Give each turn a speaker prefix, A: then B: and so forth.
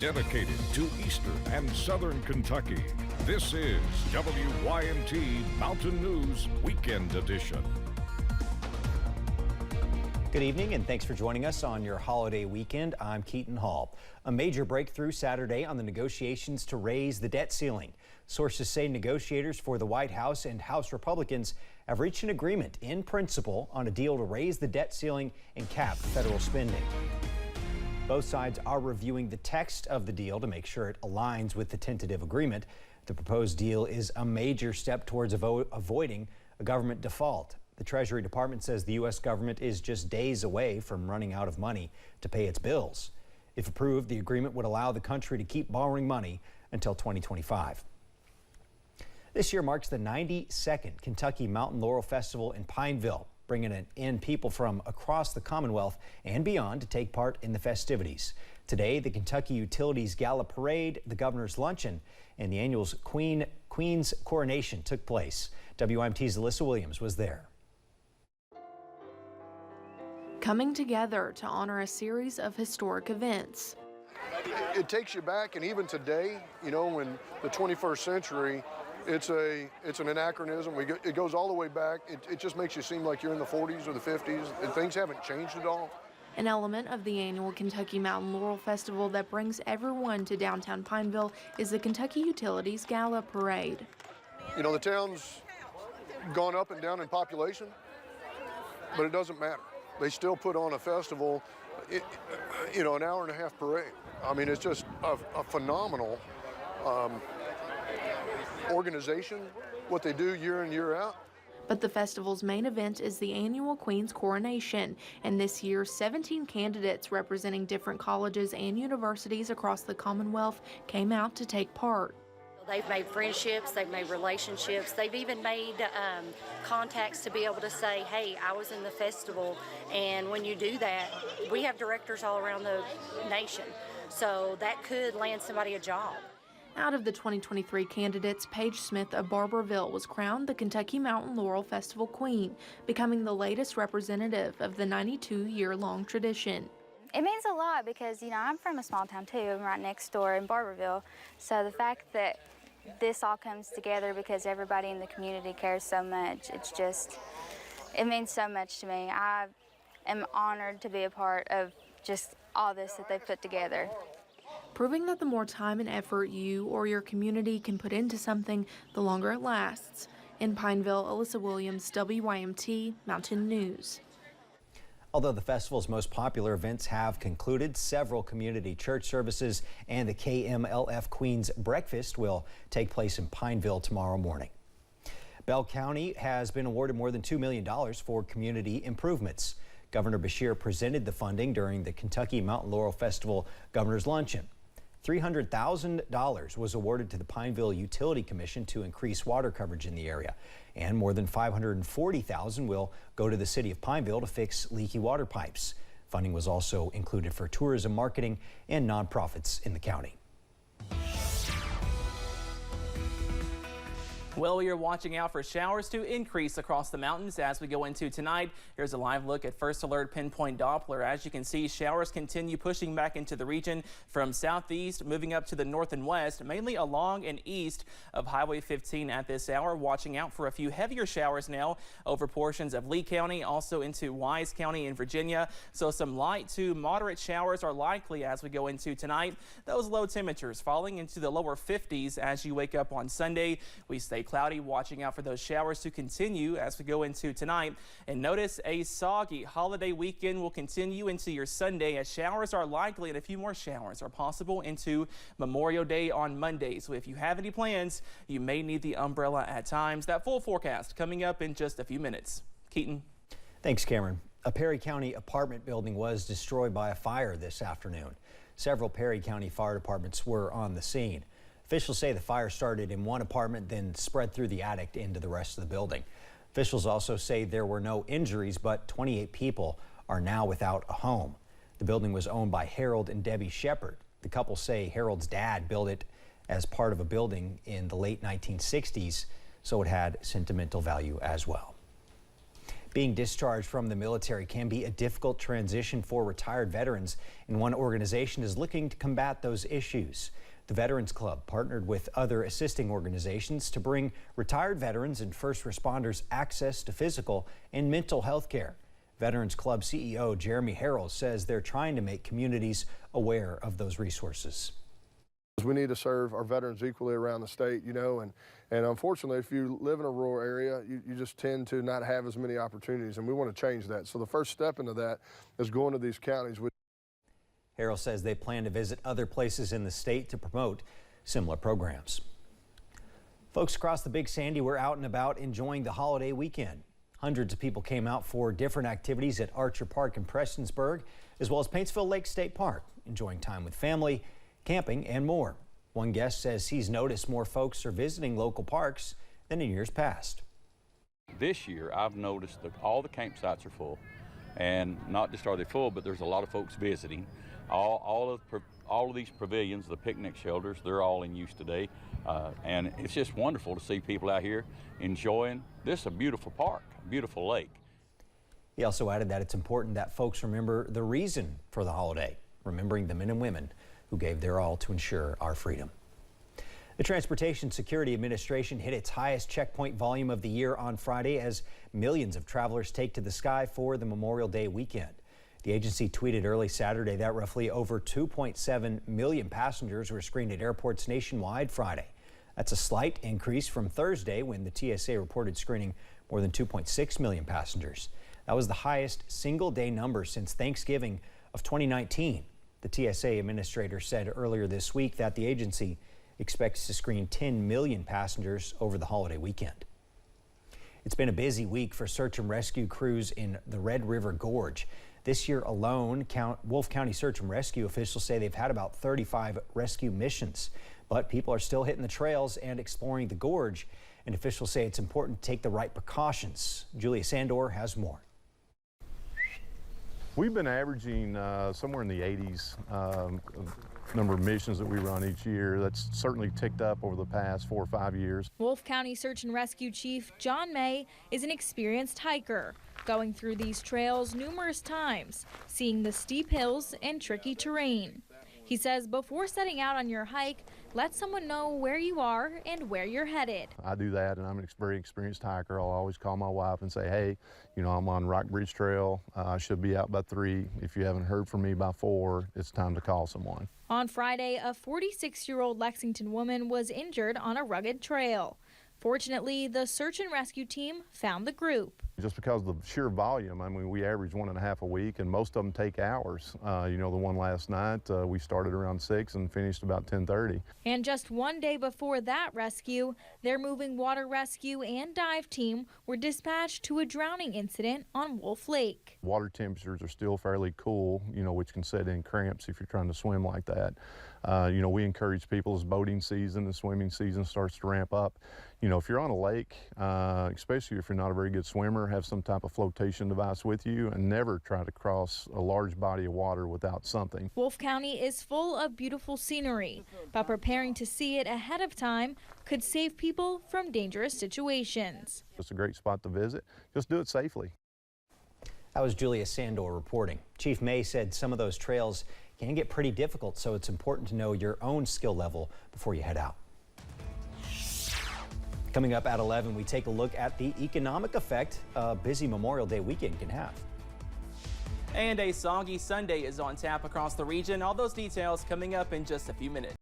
A: Dedicated to Eastern and Southern Kentucky, this is WYMT Mountain News Weekend Edition.
B: Good evening and thanks for joining us on your holiday weekend. I'm Keaton Hall. A major breakthrough Saturday on the negotiations to raise the debt ceiling. Sources say negotiators for the White House and House Republicans have reached an agreement in principle on a deal to raise the debt ceiling and cap federal spending. Both sides are reviewing the text of the deal to make sure it aligns with the tentative agreement. The proposed deal is a major step towards avoiding a government default. The Treasury Department says the U.S. government is just days away from running out of money to pay its bills. If approved, the agreement would allow the country to keep borrowing money until 2025. This year marks the 92nd Kentucky Mountain Laurel Festival in Pineville, bringing in people from across the Commonwealth and beyond to take part in the festivities. Today, the Kentucky Utilities Gala Parade, the Governor's Luncheon, and the annual Queen's Coronation took place. WYMT's Alyssa Williams was there.
C: Coming together to honor a series of historic events.
D: It takes you back, and even today, you know, in the 21st century, it's an anachronism. It goes all the way back. It just makes you seem like you're in the 40s or the 50s, and things haven't changed at all.
C: An element of the annual Kentucky Mountain Laurel Festival that brings everyone to downtown Pineville is the Kentucky Utilities Gala Parade.
D: You know, the town's gone up and down in population, but it doesn't matter. They still put on a festival, you know, an hour-and-a-half parade. I mean, it's just a phenomenal organization, what they do year in, year out.
C: But the festival's main event is the annual Queen's Coronation, and this year 17 candidates representing different colleges and universities across the Commonwealth came out to take part.
E: They've made friendships, they've made relationships, they've even made contacts to be able to say, hey, I was in the festival. And when you do that, we have directors all around the nation, so that could land somebody a job.
C: Out of the 2023 candidates, Paige Smith of Barberville was crowned the Kentucky Mountain Laurel Festival Queen, becoming the latest representative of the 92-year-long tradition.
F: It means a lot because, you know, I'm from a small town too. I'm right next door in Barberville. So the fact that this all comes together because everybody in the community cares so much, it means so much to me. I am honored to be a part of just all this that they've put together.
C: Proving that the more time and effort you or your community can put into something, the longer it lasts. In Pineville, Alyssa Williams, WYMT Mountain News.
B: Although the festival's most popular events have concluded, several community church services and the KMLF Queen's Breakfast will take place in Pineville tomorrow morning. Bell County has been awarded more than $2 million for community improvements. Governor Beshear presented the funding during the Kentucky Mountain Laurel Festival Governor's Luncheon. $300,000 was awarded to the Pineville Utility Commission to increase water coverage in the area, and more than $540,000 will go to the city of Pineville to fix leaky water pipes. Funding was also included for tourism, marketing, and nonprofits in the county.
G: Well, we are watching out for showers to increase across the mountains as we go into tonight. Here's a live look at First Alert Pinpoint Doppler. As you can see, showers continue pushing back into the region from southeast, moving up to the north and west, mainly along and east of Highway 15 at this hour. Watching out for a few heavier showers now over portions of Lee County, also into Wise County in Virginia. So some light to moderate showers are likely as we go into tonight. Those low temperatures falling into the lower 50s as you wake up on Sunday. We stay cloudy, watching out for those showers to continue as we go into tonight. And notice a soggy holiday weekend will continue into your Sunday as showers are likely and a few more showers are possible into Memorial Day on Monday. So if you have any plans, you may need the umbrella at times. That full forecast coming up in just a few minutes. Keaton.
B: Thanks, Cameron. A Perry County apartment building was destroyed by a fire this afternoon. Several Perry County fire departments were on the scene. Officials say the fire started in one apartment, then spread through the attic into the rest of the building. Officials also say there were no injuries, but 28 people are now without a home. The building was owned by Harold and Debbie Shepard. The couple say Harold's dad built it as part of a building in the late 1960s, so it had sentimental value as well. Being discharged from the military can be a difficult transition for retired veterans, and one organization is looking to combat those issues. The Veterans Club partnered with other assisting organizations to bring retired veterans and first responders access to physical and mental health care. Veterans Club CEO Jeremy Harrell says they're trying to make communities aware of those resources.
D: We need to serve our veterans equally around the state, you know, and unfortunately, if you live in a rural area, you just tend to not have as many opportunities, and we want to change that. So the first step into that is going to these counties.
B: Harrell says they plan to visit other places in the state to promote similar programs. Folks across the Big Sandy were out and about enjoying the holiday weekend. Hundreds of people came out for different activities at Archer Park in Prestonsburg, as well as Paintsville Lake State Park, enjoying time with family, camping, and more. One guest says he's noticed more folks are visiting local parks than in years past.
H: This year, I've noticed that all the campsites are full, and not just are they full, but there's a lot of folks visiting. All of these pavilions, the picnic shelters, they're all in use today, and it's just wonderful to see people out here enjoying this. A beautiful park, a beautiful lake.
B: He also added that it's important that folks remember the reason for the holiday, remembering the men and women who gave their all to ensure our freedom. The Transportation Security Administration hit its highest checkpoint volume of the year on Friday as millions of travelers take to the sky for the Memorial Day weekend. The agency tweeted early Saturday that roughly over 2.7 million passengers were screened at airports nationwide Friday. That's a slight increase from Thursday when the TSA reported screening more than 2.6 million passengers. That was the highest single-day number since Thanksgiving of 2019. The TSA administrator said earlier this week that the agency expects to screen 10 million passengers over the holiday weekend. It's been a busy week for search and rescue crews in the River Gorge. This year alone, Wolfe County Search and Rescue officials say they've had about 35 rescue missions. But people are still hitting the trails and exploring the gorge, and officials say it's important to take the right precautions. Julia Sandor has more.
I: We've been averaging somewhere in the 80s number of missions that we run each year. That's certainly ticked up over the past 4 or 5 years.
J: Wolfe County Search and Rescue Chief John May is an experienced hiker, going through these trails numerous times, seeing the steep hills and tricky terrain. He says before setting out on your hike, let someone know where you are and where you're headed.
I: I do that, and I'm a very experienced hiker. I'll always call my wife and say, hey, you know, I'm on Rock Bridge Trail. I should be out by 3. If you haven't heard from me by 4, it's time to call someone.
J: On Friday, a 46-year-old Lexington woman was injured on a rugged trail. Fortunately, the search and rescue team found the group.
I: Just because of the sheer volume, I mean, we average 1.5 a week, and most of them take hours. You know, the one last night, we started around 6 and finished about 10:30.
J: And just one day before that rescue, their moving water rescue and dive team were dispatched to a drowning incident on Wolf Lake.
I: Water temperatures are still fairly cool, you know, which can set in cramps if you're trying to swim like that. You know, we encourage people as boating season and swimming season starts to ramp up. You know, if you're on a lake, especially if you're not a very good swimmer, have some type of flotation device with you, and never try to cross a large body of water without something.
J: Wolfe County is full of beautiful scenery, but preparing to see it ahead of time could save people from dangerous situations.
I: It's a great spot to visit. Just do it safely.
B: That was Julia Sandor reporting. Chief May said some of those trails can get pretty difficult, so it's important to know your own skill level before you head out. Coming up at 11, we take a look at the economic effect a busy Memorial Day weekend can have.
G: And a soggy Sunday is on tap across the region. All those details coming up in just a few minutes.